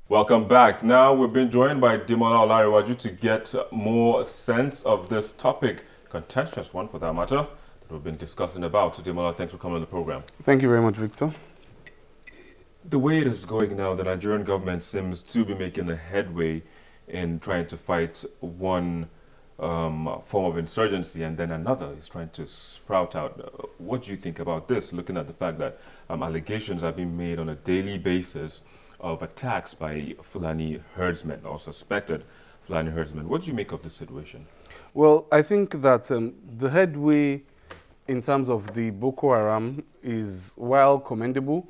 Welcome back. Now we've been joined by Dimola Olariwaju to get more sense of this topic, contentious one for that matter, that we've been discussing about. So Dimola, thanks for coming on the program. Thank you very much, Victor. The way it is going now, the Nigerian government seems to be making a headway in trying to fight one form of insurgency and then another is trying to sprout out. What do you think about this, looking at the fact that allegations are being made on a daily basis of attacks by Fulani herdsmen or suspected Fulani herdsmen? What do you make of this situation? Well, I think that the headway in terms of the Boko Haram is, while commendable,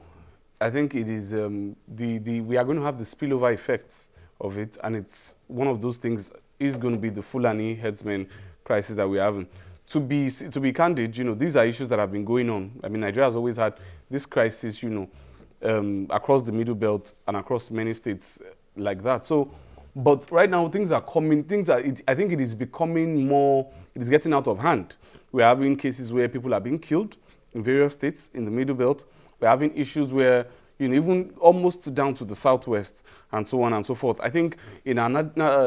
I think it is we are going to have the spillover effects of it, and it's one of those things is going to be the Fulani herdsmen crisis that we're having. To be candid, these are issues that have been going on. I mean, Nigeria has always had this crisis, across the Middle Belt and across many states like that. So, but right now things are coming. I think it is becoming more. It is getting out of hand. We're having cases where people are being killed in various states in the Middle Belt. We're having issues where, even almost down to the southwest and so on and so forth. I think in our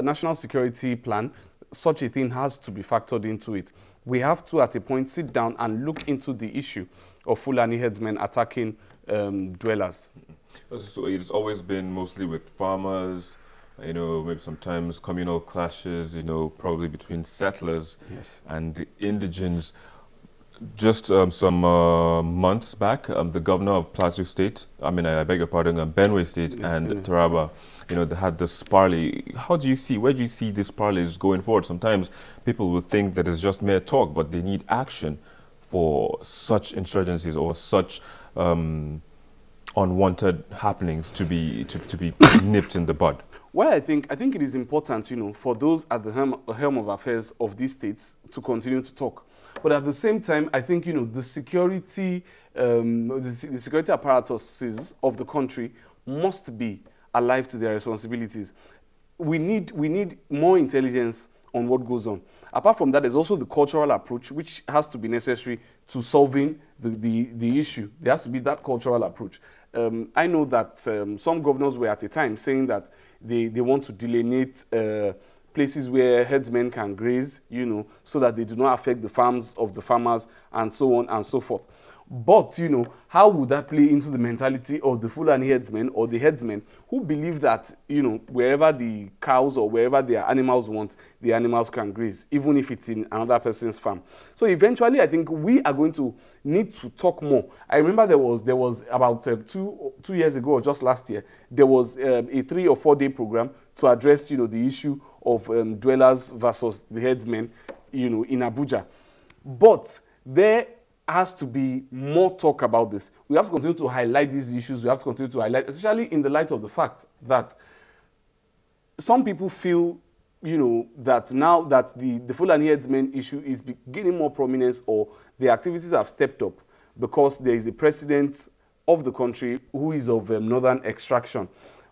national security plan, such a thing has to be factored into it. We have to, at a point, sit down and look into the issue of Fulani herdsmen attacking dwellers. So it's always been mostly with farmers, maybe sometimes communal clashes, probably between settlers and the indigents. Just some months back, the governor of Plateau State, I beg your pardon, Benue State and Taraba, they had this parley. Where do you see this parleys going forward? Sometimes people will think that it's just mere talk, but they need action for such insurgencies or such unwanted happenings to be nipped in the bud. Well, I think it is important, for those at the helm of affairs of these states to continue to talk. But at the same time, I think, the security apparatuses of the country must be alive to their responsibilities. We need more intelligence on what goes on. Apart from that, there's also the cultural approach, which has to be necessary to solving the issue. There has to be that cultural approach. I know that some governors were at a time saying that they want to delineate places where herdsmen can graze, so that they do not affect the farms of the farmers and so on and so forth. But, how would that play into the mentality of the Fulani herdsmen or the herdsmen who believe that, wherever the cows or wherever their animals want, the animals can graze, even if it's in another person's farm. So eventually, I think we are going to need to talk more. I remember there was about 2 years ago or just last year, there was a 3 or 4 day program to address, the issue of dwellers versus the herdsmen, in Abuja. But there has to be more talk about this. We have to continue to highlight these issues. We have to continue to highlight, especially in the light of the fact that some people feel, that now that the Fulani herdsmen issue is gaining more prominence, or the activities have stepped up because there is a president of the country who is of northern extraction.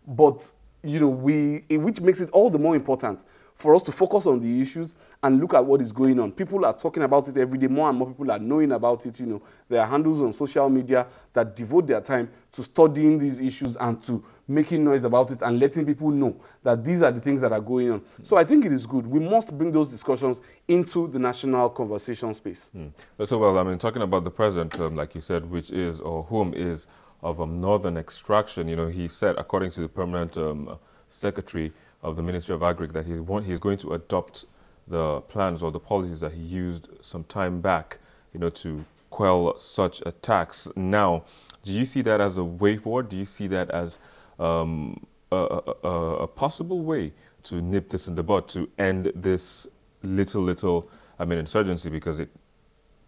But, which makes it all the more important for us to focus on the issues and look at what is going on. People are talking about it every day. More and more people are knowing about it. There are handles on social media that devote their time to studying these issues and to making noise about it and letting people know that these are the things that are going on. So I think it is good. We must bring those discussions into the national conversation space. So, well, talking about the president, like you said, which is, or whom is, of northern extraction, he said, according to the permanent secretary of the Ministry of Agric, that he's going to adopt the plans or the policies that he used some time back, to quell such attacks. Now, do you see that as a way forward? Do you see that as a possible way to nip this in the bud, to end this little insurgency? Because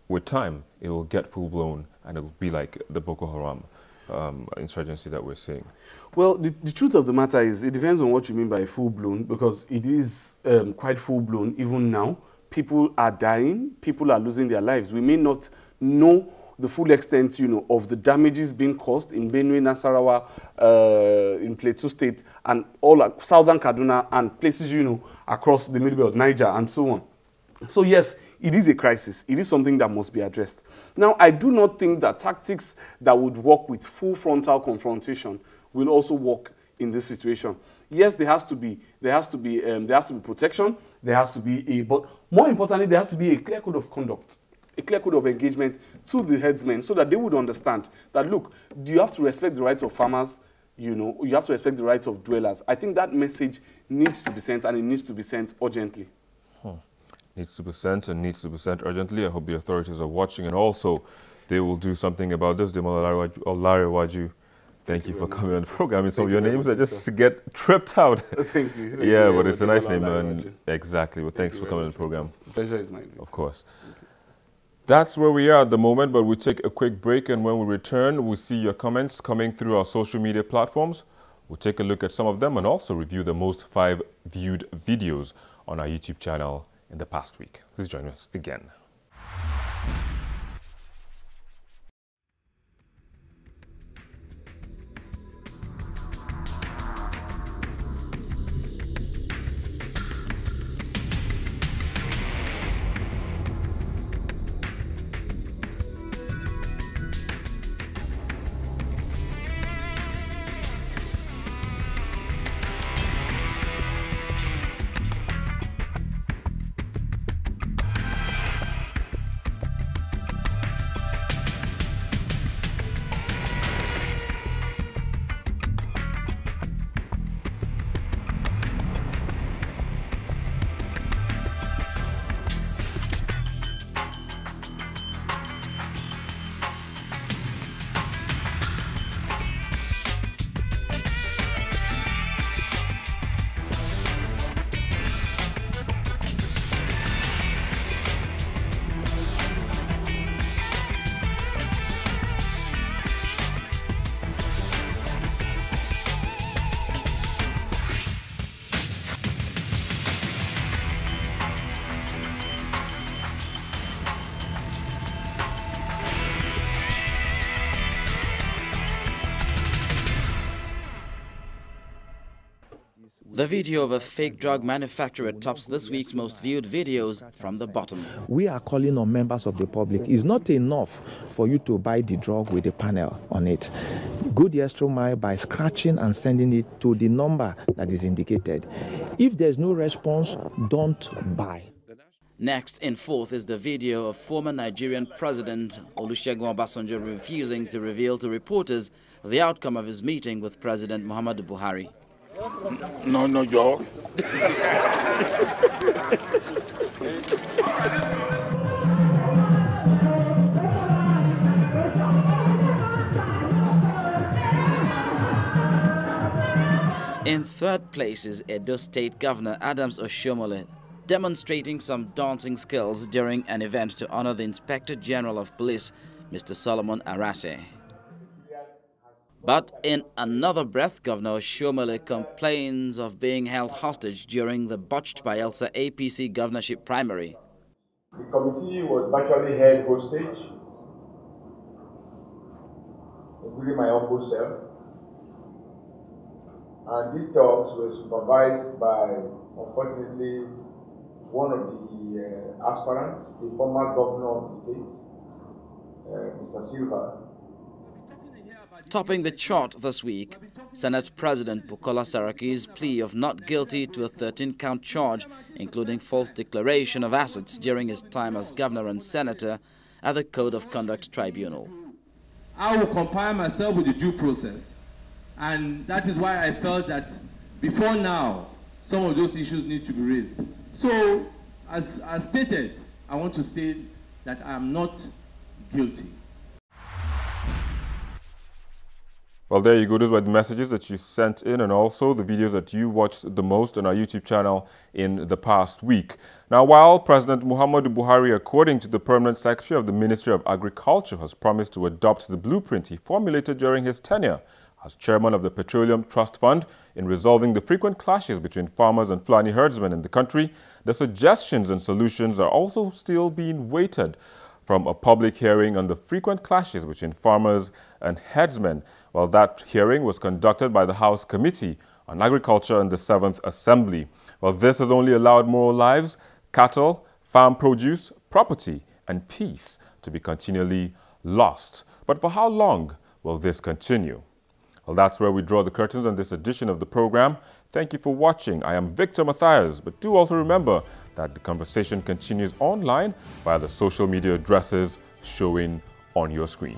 with time, it will get full blown and it will be like the Boko Haram insurgency that we're seeing. Well, the truth of the matter is, it depends on what you mean by full-blown, because it is quite full-blown even now. People are dying, people are losing their lives. We may not know the full extent, of the damages being caused in Benue, Nasarawa, in Plateau State, and all southern Kaduna and places, across the Middle Belt, Niger, and so on. So yes, it is a crisis. It is something that must be addressed. Now, I do not think that tactics that would work with full frontal confrontation will also work in this situation. Yes, there has to be protection. There has to be but more importantly, there has to be a clear code of conduct, a clear code of engagement to the herdsmen, so that they would understand that, look, you have to respect the rights of farmers. You know, you have to respect the rights of dwellers. I think that message needs to be sent, and it needs to be sent urgently. Needs to be sent and needs to be sent urgently. I hope the authorities are watching, and also they will do something about this. Olarewaju, thank you for coming on the program. So your names are just get tripped out. Thank you. Yeah, but it's a nice name. And exactly. Well, thanks for coming on the program. Pleasure is mine. Of course. That's where we are at the moment, but we'll take a quick break, and when we return, we'll see your comments coming through our social media platforms. We'll take a look at some of them and also review the most 5 viewed videos on our YouTube channel in the past week. Please join us again. The video of a fake drug manufacturer tops this week's most viewed videos from the bottom. We are calling on members of the public. It's not enough for you to buy the drug with a panel on it. Go the extra mile by scratching and sending it to the number that is indicated. If there's no response, don't buy. Next in fourth is the video of former Nigerian President Olusegun Obasanjo refusing to reveal to reporters the outcome of his meeting with President Muhammadu Buhari. No, Joe. In third place is Edo State Governor Adams Oshiomhole, demonstrating some dancing skills during an event to honor the Inspector General of Police, Mr. Solomon Arase. But in another breath, Governor Oshiomhole complains of being held hostage during the botched Bayelsa APC governorship primary. The committee was virtually held hostage, including my humble self. And these talks were supervised by, unfortunately, one of the aspirants, the former governor of the state, Mr. Silva. Topping the chart this week, Senate President Bukola Saraki's plea of not guilty to a 13-count charge, including false declaration of assets during his time as governor and senator at the Code of Conduct Tribunal. I will compare myself with the due process, and that is why I felt that before now, some of those issues need to be raised. So, as stated, I want to say that I am not guilty. Well, there you go. Those were the messages that you sent in and also the videos that you watched the most on our YouTube channel in the past week. Now, while President Muhammadu Buhari, according to the Permanent Secretary of the Ministry of Agriculture, has promised to adopt the blueprint he formulated during his tenure as chairman of the Petroleum Trust Fund in resolving the frequent clashes between farmers and Fulani herdsmen in the country, the suggestions and solutions are also still being weighted from a public hearing on the frequent clashes between farmers and herdsmen. Well, that hearing was conducted by the House Committee on Agriculture in the 7th Assembly. Well, this has only allowed more lives, cattle, farm produce, property, and peace to be continually lost. But for how long will this continue? Well, that's where we draw the curtains on this edition of the program. Thank you for watching. I am Victor Matthias, but do also remember that the conversation continues online via the social media addresses showing on your screen.